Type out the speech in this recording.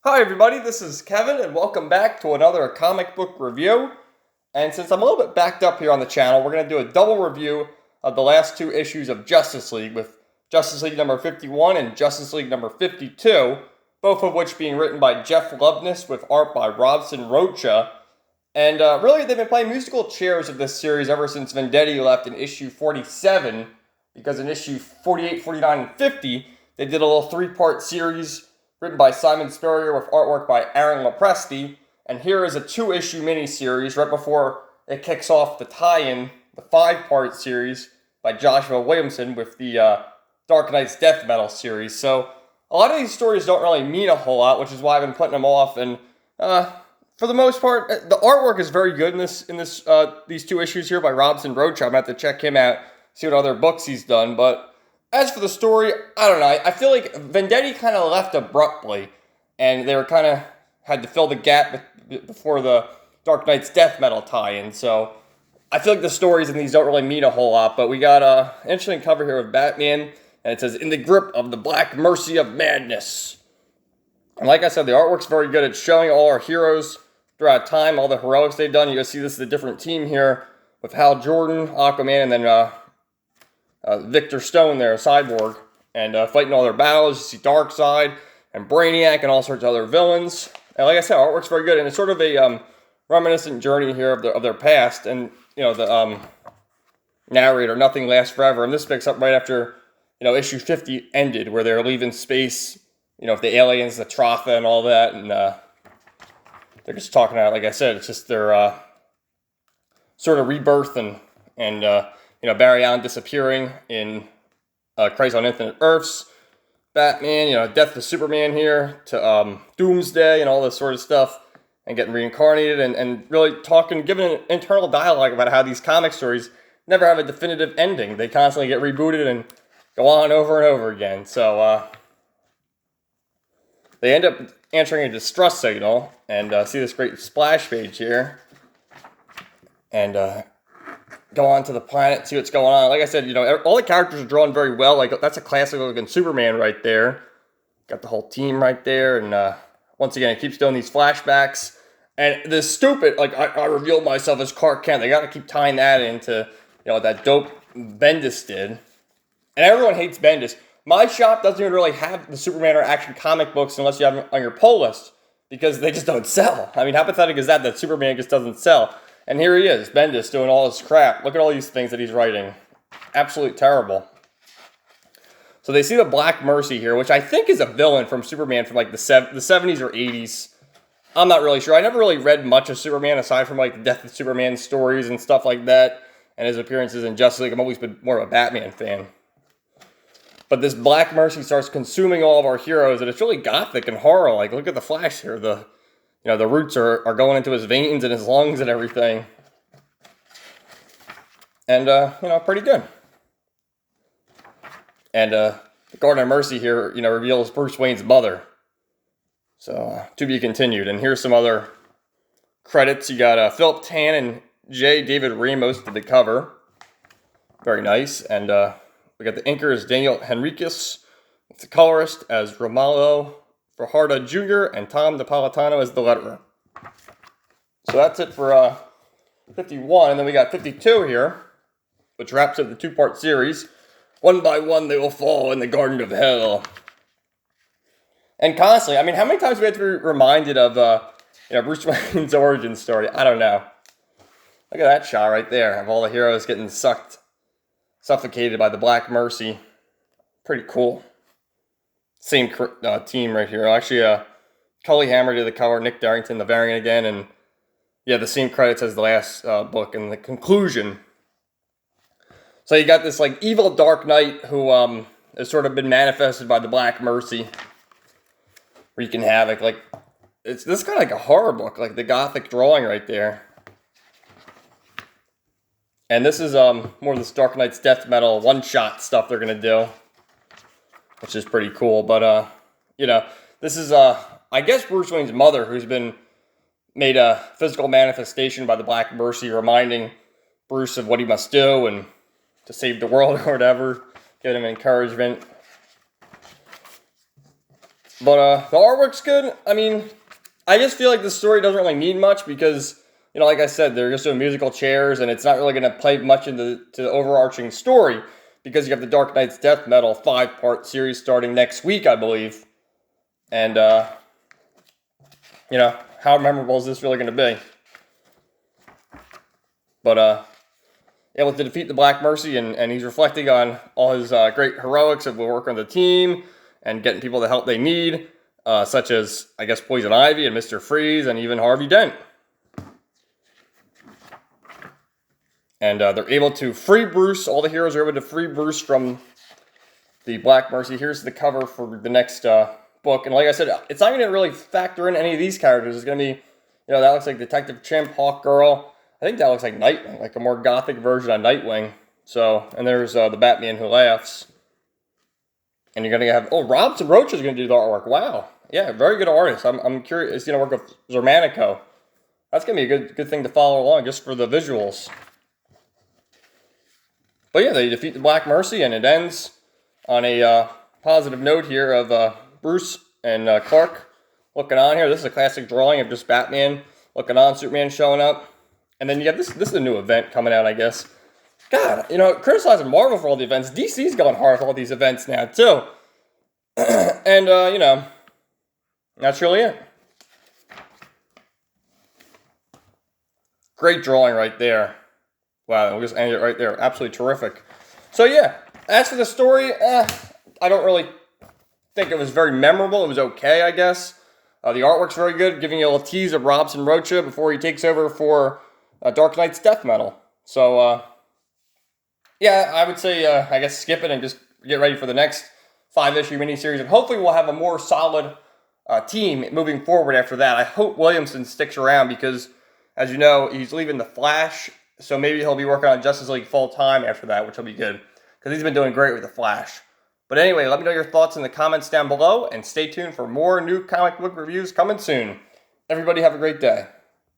Hi everybody, this is Kevin and welcome back to another comic book review. And since I'm a little bit backed up here on the channel, we're going to do a double review of the last two issues of Justice League, with Justice League number 51 and Justice League number 52, both of which being written by Jeff Loveness with art by Robson Rocha. And really, they've been playing musical chairs of this series ever since Vendetti left in issue 47, because in issue 48, 49, and 50, they did a little three-part series written by Simon Spurrier with artwork by Aaron Lopresti. And here is a two-issue miniseries right before it kicks off the tie-in, the five-part series by Joshua Williamson with the Dark Knight's Death Metal series. So a lot of these stories don't really mean a whole lot, which is why I've been putting them off. And for the most part, the artwork is very good in these two issues here by Robson Rocha. I'm going to have to check him out, see what other books he's done. But as for the story, I don't know. I feel like Vendetti kind of left abruptly, and they were kind of had to fill the gap before the Dark Knight's Death Metal tie-in. So I feel like the stories in these don't really mean a whole lot. But we got an interesting cover here of Batman, and it says, "In the grip of the black mercy of madness." And like I said, the artwork's very good. It's showing all our heroes throughout time, all the heroics they've done. You guys see this is a different team here with Hal Jordan, Aquaman, and then Victor Stone there, Cyborg, and fighting all their battles. You see Darkseid and Brainiac and all sorts of other villains. And like I said, artwork's very good, and it's sort of a reminiscent journey here of their past. And you know, the narrator, Nothing Lasts Forever, and this picks up right after issue 50 ended, where they're leaving space, with the aliens, the Trotha, and all that, and they're just talking about, like I said, it's just their sort of rebirth and Barry Allen disappearing in Crisis on Infinite Earths, Batman, death to Superman here, to Doomsday and all this sort of stuff, and getting reincarnated, and really giving an internal dialogue about how these comic stories never have a definitive ending. They constantly get rebooted and go on over and over again. So they end up answering a distress signal, and see this great splash page here, and go on to the planet, see what's going on. Like I said, all the characters are drawn very well. Like, that's a classic looking Superman right there. Got the whole team right there, and once again, it keeps doing these flashbacks. And this stupid, I revealed myself as Clark Kent. They got to keep tying that into, that dope Bendis did. And everyone hates Bendis. My shop doesn't even really have the Superman or Action comic books unless you have them on your pull list, because they just don't sell. I mean, how pathetic is that Superman just doesn't sell? And here he is, Bendis, doing all this crap. Look at all these things that he's writing. Absolutely terrible. So they see the Black Mercy here, which I think is a villain from Superman from the 70s or 80s. I'm not really sure. I never really read much of Superman aside from the Death of Superman stories and stuff like that, and his appearances in Justice League. I've always been more of a Batman fan. But this Black Mercy starts consuming all of our heroes, and it's really gothic and horror. Look at the Flash here. The roots are going into his veins and his lungs and everything. And, pretty good. And the Garden of Mercy here, reveals Bruce Wayne's mother. So, to be continued. And here's some other credits. You got Philip Tan and J. David Ramos did the cover. Very nice. And we got the inker as Daniel Henriquez, with the colorist as Romulo Fajardo Jr., and Tom Napolitano as the letterer. So that's it for 51, and then we got 52 here, which wraps up the two-part series. One by one they will fall in the Garden of Hell. And constantly, how many times do we have to be reminded of Bruce Wayne's origin story? I don't know. Look at that shot right there of all the heroes getting suffocated by the Black Mercy. Pretty cool. Same team right here. Actually, Cully Hammer did the cover, Nick Darrington the variant again, and yeah, the same credits as the last book and the conclusion. So you got this evil Dark Knight who has sort of been manifested by the Black Mercy, wreaking havoc. This is kind of like a horror book, the gothic drawing right there. And this is more of this Dark Knight's Death Metal one-shot stuff they're gonna do, which is pretty cool. But this is I guess Bruce Wayne's mother, who's been made a physical manifestation by the Black Mercy, reminding Bruce of what he must do and to save the world or whatever, giving him encouragement. But the artwork's good. I mean, I just feel like the story doesn't really need much because, like I said, they're just doing musical chairs, and it's not really going to play much into the overarching story because you have the Dark Knight's Death Metal 5-part series starting next week, I believe. And, how memorable is this really going to be? But, able to defeat the Black Mercy, and he's reflecting on all his great heroics of working on the team and getting people the help they need, such as, I guess, Poison Ivy and Mr. Freeze and even Harvey Dent. And they're able to free Bruce. All the heroes are able to free Bruce from the Black Mercy. Here's the cover for the next book. And like I said, it's not going to really factor in any of these characters. It's going to be, that looks like Detective Chimp, Hawk Girl. I think that looks like Nightwing, like a more gothic version of Nightwing. So, and there's the Batman Who Laughs. And you're going to have, Robson Rocha is going to do the artwork. Wow. Yeah, very good artist. I'm curious. He's going to work with Xermanico. That's going to be a good thing to follow along just for the visuals. But yeah, they defeat the Black Mercy, and it ends on a positive note here of Bruce and Clark looking on here. This is a classic drawing of just Batman looking on, Superman showing up. And then you have this is a new event coming out, I guess. God, criticizing Marvel for all the events. DC's going hard with all these events now, too. And, that's really it. Great drawing right there. Wow, we'll just end it right there. Absolutely terrific. So, yeah, as for the story, I don't really think it was very memorable. It was okay, I guess. The artwork's very good, giving you a little tease of Robson Rocha before he takes over for Dark Knight's Death Metal. So, yeah, I would say, I guess, skip it and just get ready for the next 5-issue miniseries. And hopefully we'll have a more solid team moving forward after that. I hope Williamson sticks around because, as you know, he's leaving The Flash. So maybe he'll be working on Justice League full-time after that, which will be good. Because he's been doing great with The Flash. But anyway, let me know your thoughts in the comments down below. And stay tuned for more new comic book reviews coming soon. Everybody have a great day.